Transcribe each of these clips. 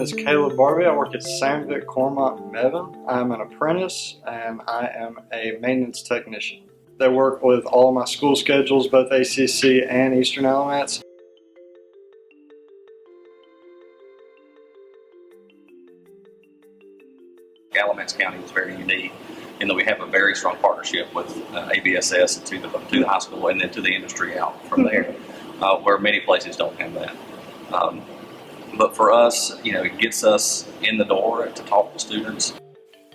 name is Caleb Barbie. I work at Sandvik, Cormont, Mevin. I'm an apprentice and I am a maintenance technician. They work with all my school schedules, both ACC and Eastern Alamance. Alamance County is very unique in that we have a very strong partnership with ABSS and to the high school and then to the industry out from there, where many places don't have that. But for us, it gets us in the door to talk to students.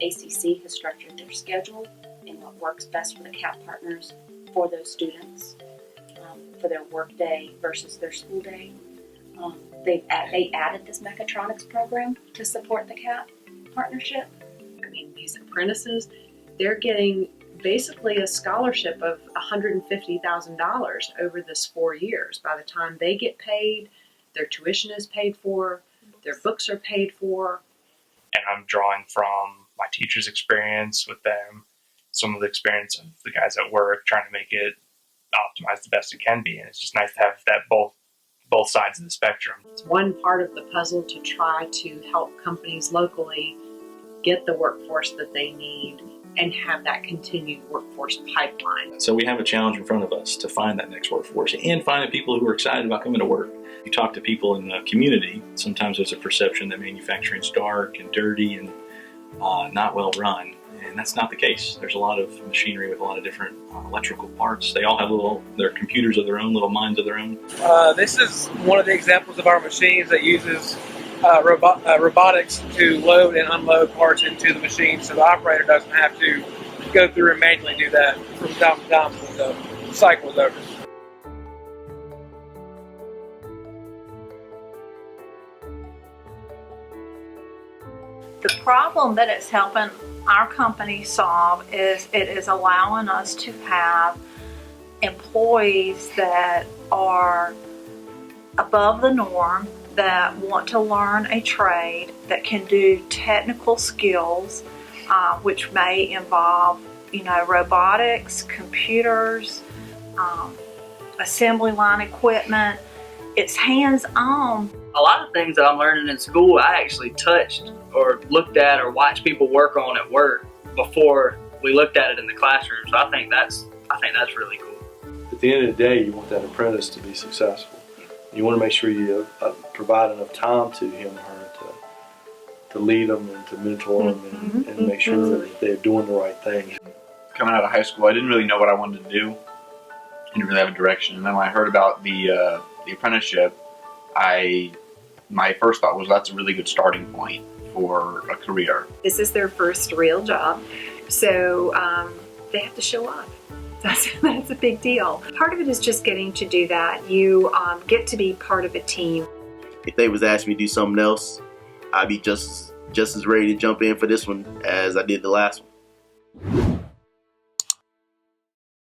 ACC has structured their schedule and what works best for the CAP partners for those students, for their work day versus their school day. They added this mechatronics program to support the CAP partnership. I mean, these apprentices, they're getting basically a scholarship of $150,000 over this 4 years. By the time they get paid, their tuition is paid for, their books are paid for. And I'm drawing from my teacher's experience with them, some of the experience of the guys at work, trying to make it optimized the best it can be. And it's just nice to have that both sides of the spectrum. It's one part of the puzzle to try to help companies locally get the workforce that they need and have that continued workforce pipeline. So we have a challenge in front of us to find that next workforce and find people who are excited about coming to work. You talk to people in the community, sometimes there's a perception that manufacturing's dark and dirty and not well run, and that's not the case. There's a lot of machinery with a lot of different electrical parts. They all have their computers of their own, little minds of their own. This is one of the examples of our machines that uses robotics to load and unload parts into the machine, so the operator doesn't have to go through and manually do that from time to time when the cycle is over. The problem that it's helping our company solve is it is allowing us to have employees that are above the norm, that want to learn a trade, that can do technical skills, which may involve, robotics, computers, assembly line equipment. It's hands-on. A lot of things that I'm learning in school, I actually touched or looked at or watched people work on at work before we looked at it in the classroom. So I think that's really cool. At the end of the day, you want that apprentice to be successful. You want to make sure you provide enough time to him or her to lead them and to mentor them and make sure that they're doing the right thing. Coming out of high school, I didn't really know what I wanted to do. I didn't really have a direction. And then when I heard about the apprenticeship, my first thought was that's a really good starting point for a career. This is their first real job, so they have to show up. That's a big deal. Part of it is just getting to do that. You get to be part of a team. If they was asking me to do something else, I'd be just as ready to jump in for this one as I did the last one.